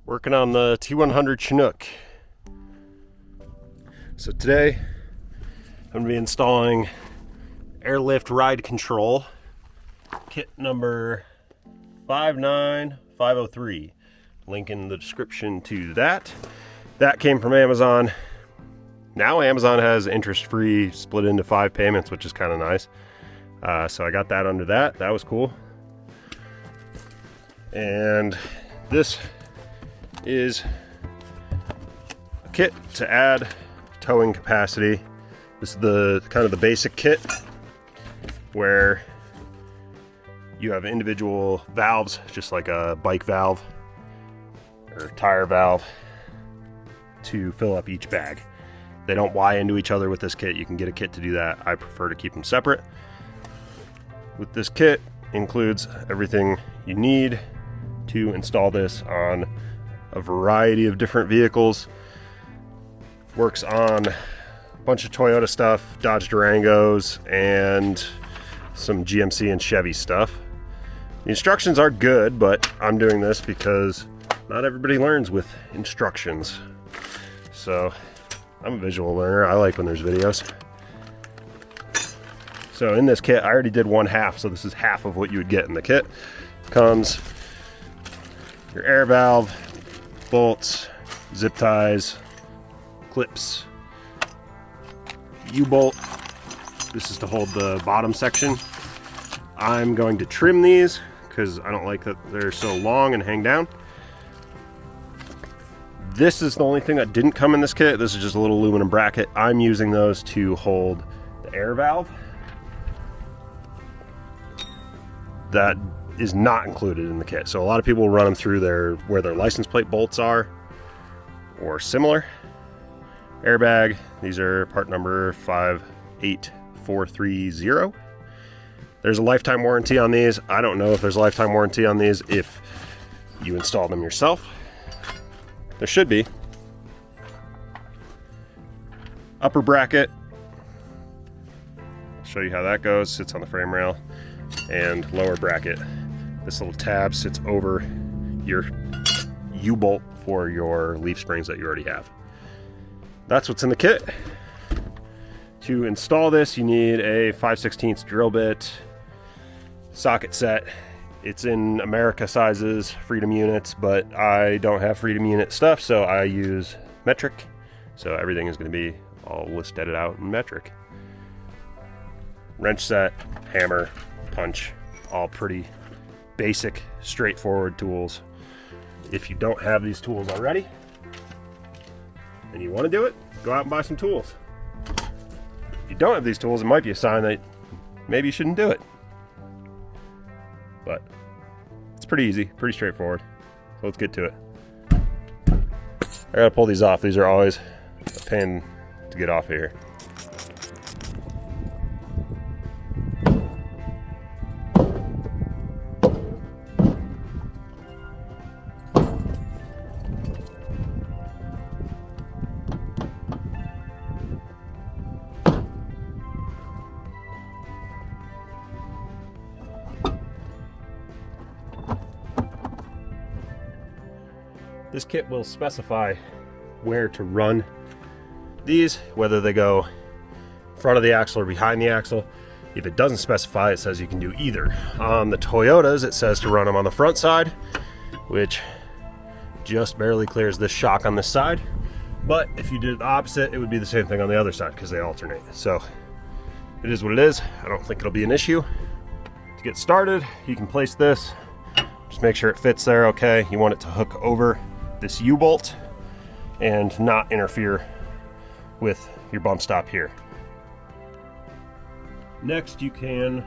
Working on the T100 Chinook. So today I'm going to be installing Airlift ride control, kit number 59503. Link in the description to that. That came from Amazon. Now Amazon has interest-free, split into 5 payments, which is kind of nice. So I got that under that. That was cool. And this is a kit to add towing capacity. This is the kind of the basic kit where you have individual valves, just like a bike valve or tire valve, to fill up each bag. They don't Y into each other with this kit. You can get a kit to do that. I prefer to keep them separate. With this kit includes everything you need to install this on a variety of different vehicles. Works on a bunch of Toyota stuff, Dodge Durangos, and some GMC and Chevy stuff. The instructions are good, but I'm doing this because not everybody learns with instructions. So I'm a visual learner. I like when there's videos. So in this kit, I already did one half, so this is half of what you would get in the kit. Comes your air valve, bolts, zip ties, clips, U-bolt. This is to hold the bottom section. I'm going to trim these because I don't like that they're so long and hang down. This is the only thing that didn't come in this kit. This is just a little aluminum bracket. I'm using those to hold the air valve. That is not included in the kit. So a lot of people run them through where their license plate bolts are or similar. Airbag, these are part number 58430. There's a lifetime warranty on these. I don't know if there's a lifetime warranty on these if you install them yourself. There should be. Upper bracket, I'll show you how that goes. Sits on the frame rail. And lower bracket, this little tab sits over your U-bolt for your leaf springs that you already have. That's what's in the kit. To install this, you need a 5/16 drill bit, socket set. It's in America sizes, Freedom units, but I don't have Freedom unit stuff, so I use metric. So everything is going to be all listed out in metric. Wrench set, hammer, punch, all pretty basic, straightforward tools. If you don't have these tools already and you want to do it, go out and buy some tools. If you don't have these tools, it might be a sign that maybe you shouldn't do it. But it's pretty easy, pretty straightforward. So let's get to it. I gotta pull these off. These are always a pain to get off of here. This kit will specify where to run these, whether they go in front of the axle or behind the axle. If it doesn't specify, it says you can do either. On the Toyotas, it says to run them on the front side, which just barely clears this shock on this side. But if you did the opposite, it would be the same thing on the other side because they alternate. So it is what it is. I don't think it'll be an issue. To get started, you can place this. Just make sure it fits there okay. You want it to hook over this U-bolt and not interfere with your bump stop here. Next, you can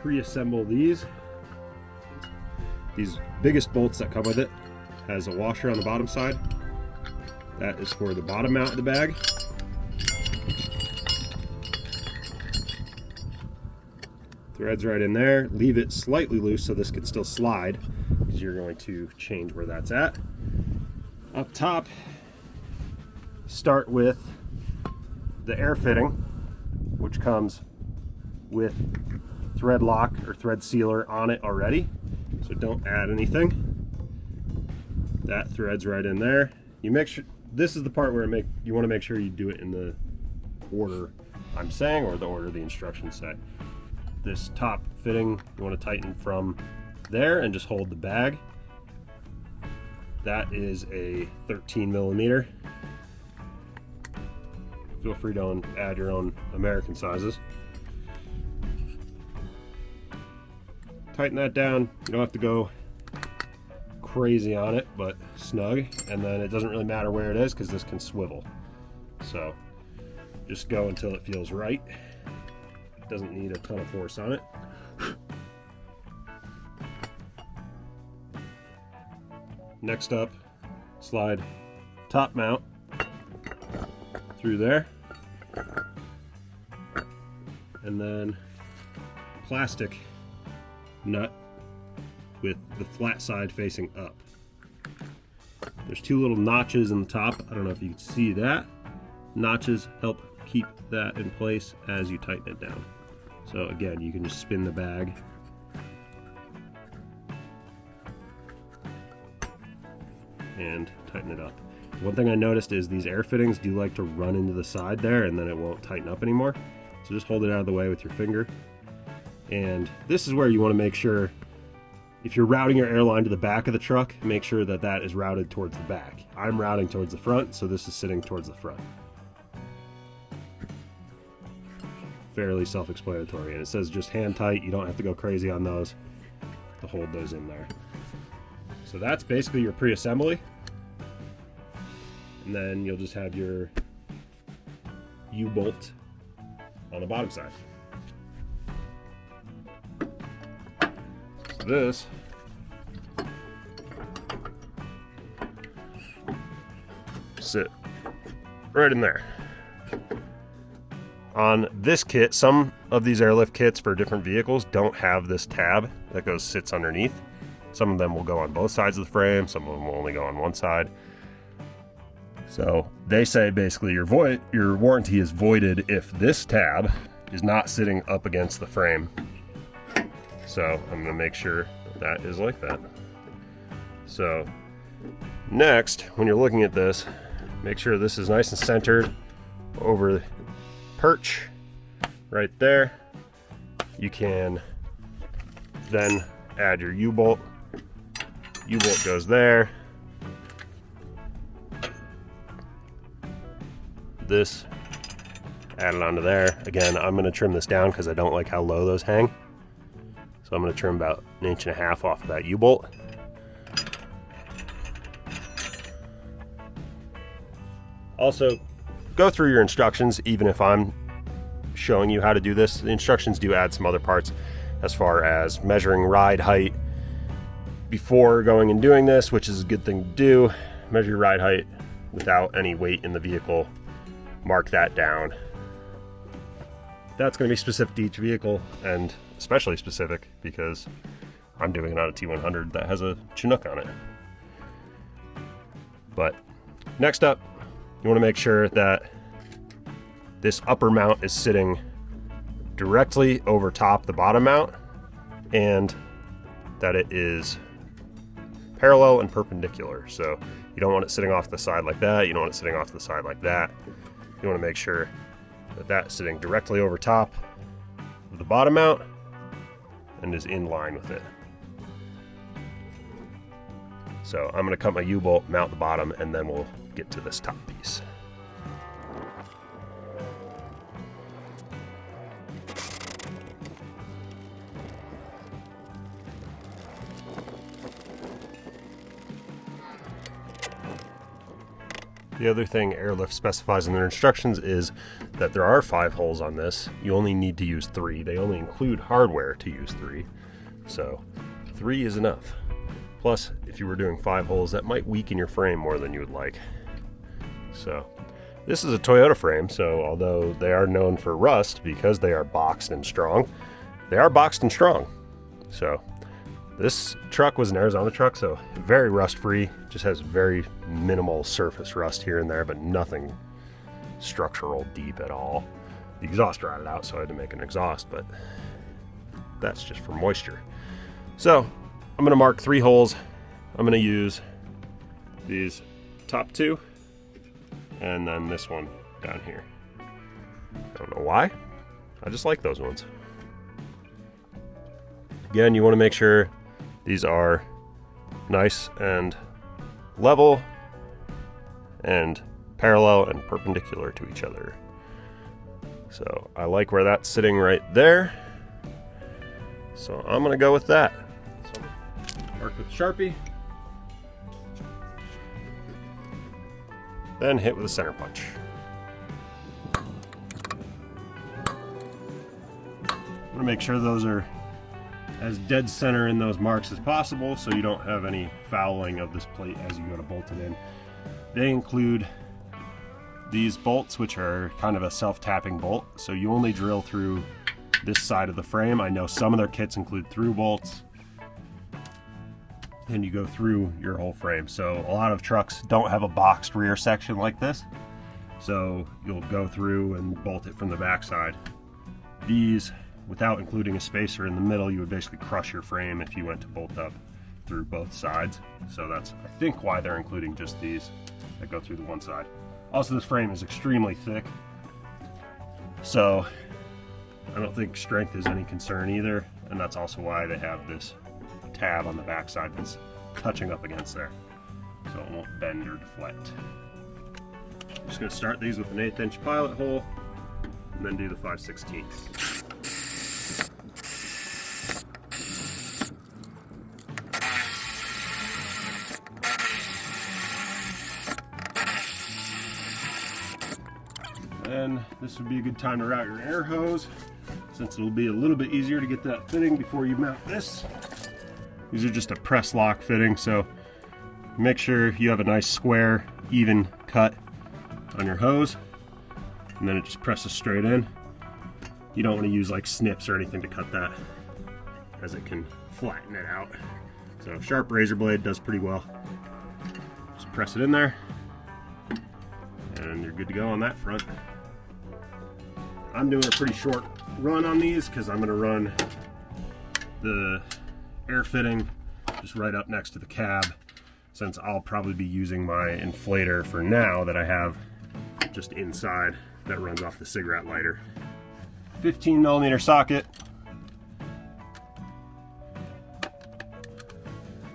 pre-assemble these biggest bolts that come with it. Has a washer on the bottom side. That is for the bottom mount of the bag. Threads right in there. Leave it slightly loose so this can still slide, because you're going to change where that's at. Up top, start with the air fitting, which comes with thread lock or thread sealer on it already, so don't add anything. That threads right in there. You make sure, this is the part where you want to make sure you do it in the order I'm saying, or the order the instructions say. This top fitting, you want to tighten from there and just hold the bag. That is a 13 millimeter. Feel free to add your own American sizes. Tighten that down. You don't have to go crazy on it, but snug. And then it doesn't really matter where it is because this can swivel. So just go until it feels right. It doesn't need a ton of force on it. Next up, slide top mount through there, and then plastic nut with the flat side facing up. There's two little notches in the top. I don't know if you can see that. Notches help keep that in place as you tighten it down. So again, you can just spin the bag and tighten it up. One thing I noticed is these air fittings do like to run into the side there, and then it won't tighten up anymore. So just hold it out of the way with your finger. And this is where you want to make sure, if you're routing your airline to the back of the truck, make sure that that is routed towards the back. I'm routing towards the front, so this is sitting towards the front. Fairly self-explanatory, and it says just hand tight. You don't have to go crazy on those to hold those in there. So that's basically your pre-assembly, and then you'll just have your U-bolt on the bottom side. So this sit right in there. On this kit, some of these airlift kits for different vehicles don't have this tab that sits underneath. Some of them will go on both sides of the frame, some of them will only go on one side. So they say basically your warranty is voided if this tab is not sitting up against the frame. So I'm gonna make sure that is like that. So next, when you're looking at this, make sure this is nice and centered over the perch right there. You can then add your U-bolt. U-bolt goes there. This added onto there. Again, I'm going to trim this down because I don't like how low those hang. So I'm going to trim about 1.5 inches off of that U-bolt. Also, go through your instructions. Even if I'm showing you how to do this, the instructions do add some other parts as far as measuring ride height before going and doing this, which is a good thing to do. Measure your ride height without any weight in the vehicle. Mark that down. That's going to be specific to each vehicle, and especially specific because I'm doing it on a T100 that has a Chinook on it. But next up, you want to make sure that this upper mount is sitting directly over top the bottom mount, and that it is parallel and perpendicular. So you don't want it sitting off the side like that. You don't want it sitting off the side like that. You want to make sure that that's sitting directly over top of the bottom mount and is in line with it. So I'm going to cut my U-bolt, mount the bottom, and then we'll get to this top piece. The other thing Airlift specifies in their instructions is that there are 5 holes on this. You only need to use 3. They only include hardware to use 3. So 3 is enough. Plus, if you were doing 5 holes, that might weaken your frame more than you would like. So this is a Toyota frame, so although they are known for rust because they are boxed and strong, they are boxed and strong. So this truck was an Arizona truck, so very rust-free, just has very minimal surface rust here and there, but nothing structural deep at all. The exhaust rotted out, so I had to make an exhaust, but that's just for moisture. So I'm gonna mark 3 holes. I'm gonna use these top two, and then this one down here. I don't know why, I just like those ones. Again, you want to make sure these are nice and level and parallel and perpendicular to each other. So I like where that's sitting right there. So I'm gonna go with that. So mark with Sharpie, then hit with a center punch. I'm gonna make sure those are as dead center in those marks as possible so you don't have any fouling of this plate as you go to bolt it in. They include these bolts, which are kind of a self-tapping bolt, so you only drill through this side of the frame. I know some of their kits include through bolts, and you go through your whole frame. So a lot of trucks don't have a boxed rear section like this, so you'll go through and bolt it from the back side. These, without including a spacer in the middle, you would basically crush your frame if you went to bolt up through both sides. So that's, I think, why they're including just these that go through the one side. Also, this frame is extremely thick, so I don't think strength is any concern either, and that's also why they have this tab on the back side that's touching up against there, so it won't bend or deflect. I'm just going to start these with an 1/8 inch pilot hole, and then do the 5/16. Then this would be a good time to route your air hose, since it'll be a little bit easier to get that fitting before you mount this. These are just a press lock fitting, so make sure you have a nice square, even cut on your hose, and then it just presses straight in. You don't want to use like snips or anything to cut that, as it can flatten it out. So sharp razor blade does pretty well. Just press it in there, and you're good to go on that front. I'm doing a pretty short run on these because I'm going to run the air fitting just right up next to the cab, since I'll probably be using my inflator for now that I have just inside that runs off the cigarette lighter. 15mm socket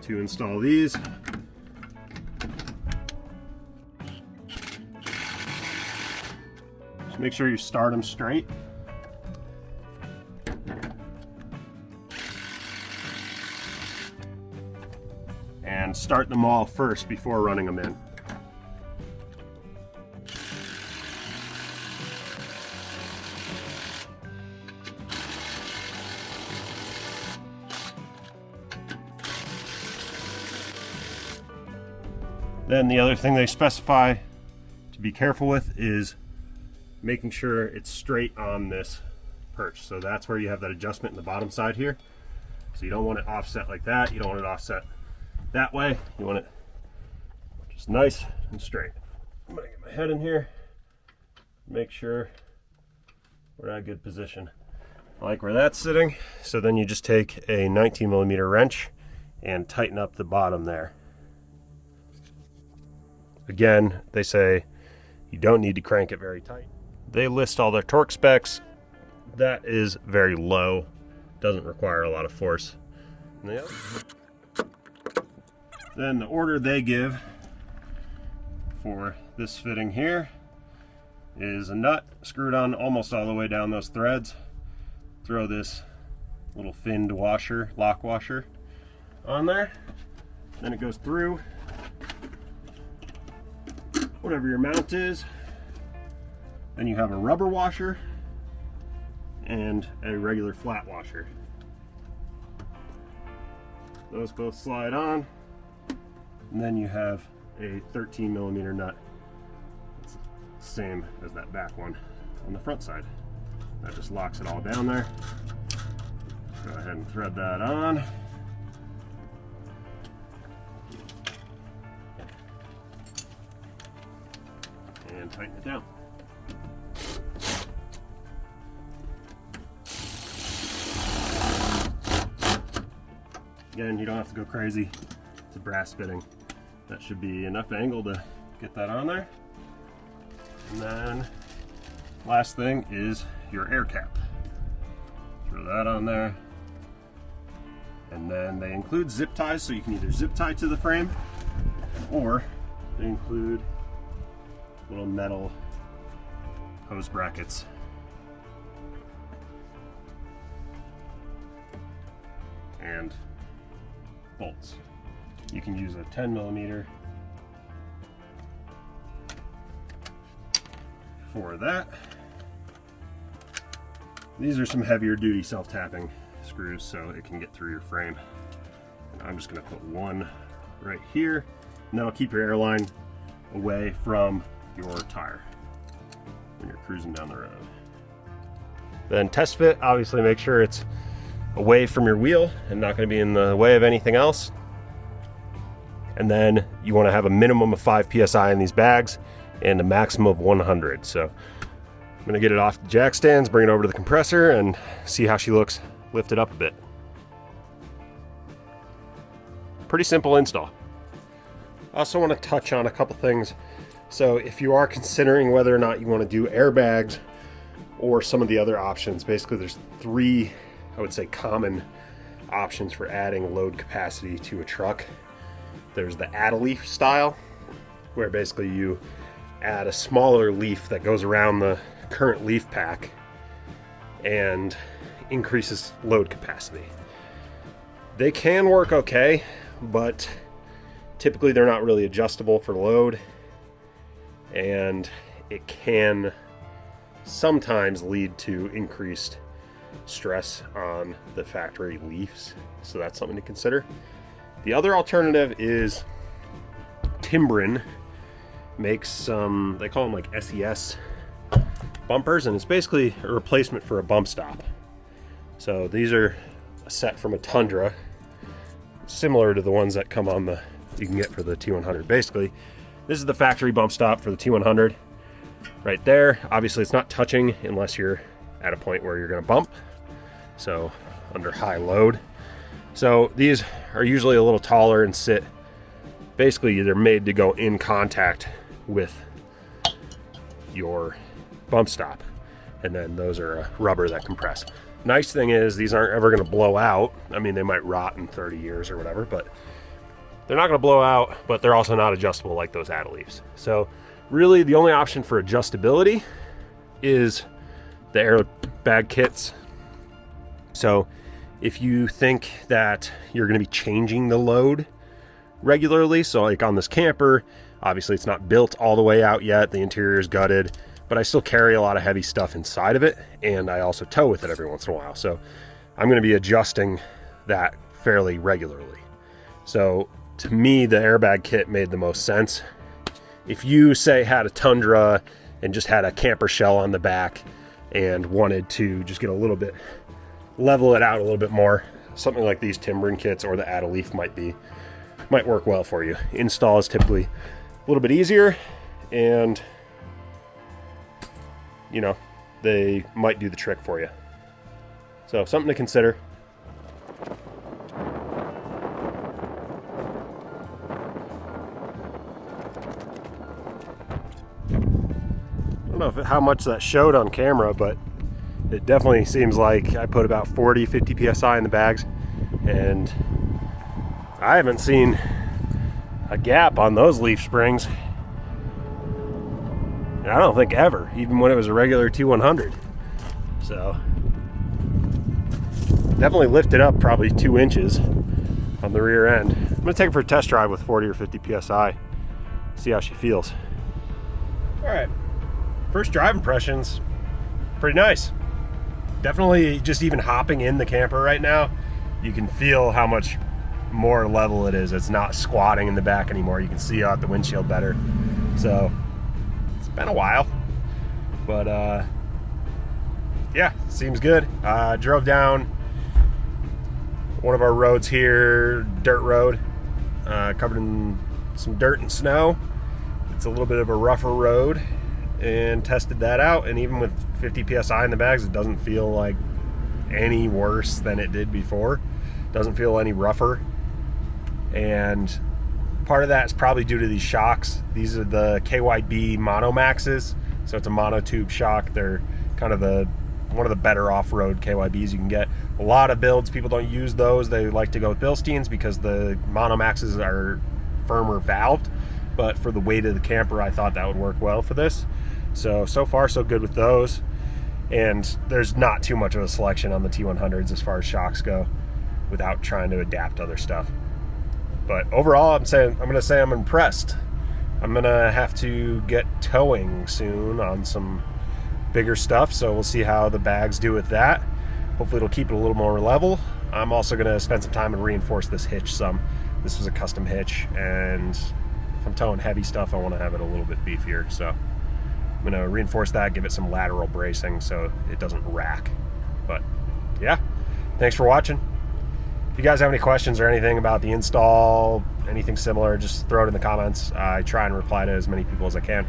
to install these. Just make sure you start them straight. And start them all first before running them in. Then the other thing they specify to be careful with is making sure it's straight on this perch. So that's where you have that adjustment in the bottom side here. So you don't want it offset like that. You don't want it offset that way. You want it just nice and straight. I'm gonna get my head in here, make sure we're at a good position. I like where that's sitting. So then you just take a 19mm wrench and tighten up the bottom there. Again, they say you don't need to crank it very tight. They list all their torque specs. That is very low, doesn't require a lot of force. Then the order they give for this fitting here is a nut screwed on almost all the way down those threads. Throw this little finned washer, lock washer, on there. Then it goes through whatever your mount is. Then you have a rubber washer and a regular flat washer. Those both slide on. And then you have a 13mm nut. It's the same as that back one on the front side. That just locks it all down there. Go ahead and thread that on. And tighten it down. Again, you don't have to go crazy. It's a brass fitting. That should be enough angle to get that on there. And then last thing is your air cap. Throw that on there. And then they include zip ties, so you can either zip tie to the frame, or they include little metal hose brackets. And bolts. You can use a 10mm for that. These are some heavier duty self-tapping screws so it can get through your frame. And I'm just going to put one right here, and that'll keep your airline away from your tire when you're cruising down the road. Then test fit, obviously make sure it's away from your wheel and not going to be in the way of anything else. And then you want to have a minimum of 5 psi in these bags and a maximum of 100. So I'm going to get it off the jack stands, bring it over to the compressor, and see how she looks lifted up a bit. Pretty simple install. I also want to touch on a couple things. So if you are considering whether or not you want to do airbags or some of the other options, basically there's 3, I would say, common options for adding load capacity to a truck. There's the add-a-leaf style, where basically you add a smaller leaf that goes around the current leaf pack and increases load capacity. They can work okay, but typically they're not really adjustable for load, and it can sometimes lead to increased stress on the factory leaves, so that's something to consider. The other alternative is Timbren makes some, they call them like SES bumpers, and it's basically a replacement for a bump stop. So these are a set from a Tundra, similar to the ones that come on you can get for the T100. Basically, this is the factory bump stop for the T100 right there. Obviously it's not touching unless you're at a point where you're going to bump, so under high load. So these are usually a little taller and sit, basically they're made to go in contact with your bump stop, and then those are rubber that compress. Nice thing is these aren't ever going to blow out. I mean, they might rot in 30 years or whatever, but they're not going to blow out, but they're also not adjustable like those add-a-leaves. So really the only option for adjustability is the Airbag kits. So if you think that you're going to be changing the load regularly, so like on this camper, obviously it's not built all the way out yet, the interior is gutted, but I still carry a lot of heavy stuff inside of it, and I also tow with it every once in a while. So I'm going to be adjusting that fairly regularly. So to me, the Airbag kit made the most sense. If you, say, had a Tundra and just had a camper shell on the back and wanted to just get a little bit, level it out a little bit more, something like these Timbren kits or the add-a-leaf might work well for you. Install is typically a little bit easier, and you know, they might do the trick for you. So something to consider. I don't know how much that showed on camera, but it definitely seems like I put about 40-50 psi in the bags, and I haven't seen a gap on those leaf springs. I don't think ever, even when it was a regular T100. So definitely lifted up probably 2 inches on the rear end. I'm gonna take her for a test drive with 40 or 50 psi, see how she feels. All right, first drive impressions, pretty nice. Definitely just even hopping in the camper right now, you can feel how much more level it is. It's not squatting in the back anymore. You can see out the windshield better. So it's been a while, but yeah, seems good. Drove down one of our roads here, dirt road, covered in some dirt and snow. It's a little bit of a rougher road, and tested that out, and even with 50 psi in the bags, it doesn't feel like any worse than it did before. Doesn't feel any rougher, and Part of that is probably due to these shocks. These are the KYB Monomaxes, so it's a monotube shock. They're kind of one of the better off-road KYBs you can get. A lot of builds, people don't use those. They like to go with Bilsteins because the Monomaxes are firmer valved, but for the weight of the camper, I thought that would work well for this. So far so good with those. And there's not too much of a selection on the T100s as far as shocks go without trying to adapt other stuff. But overall, I'm going to say I'm impressed. I'm going to have to get towing soon on some bigger stuff, so we'll see how the bags do with that. Hopefully it'll keep it a little more level. I'm also going to spend some time and reinforce this hitch some. This was a custom hitch, and if I'm towing heavy stuff, I want to have it a little bit beefier. So I'm going to reinforce that, give it some lateral bracing so it doesn't rack. But yeah, thanks for watching. If you guys have any questions or anything about the install, anything similar, just throw it in the comments. I try and reply to as many people as I can.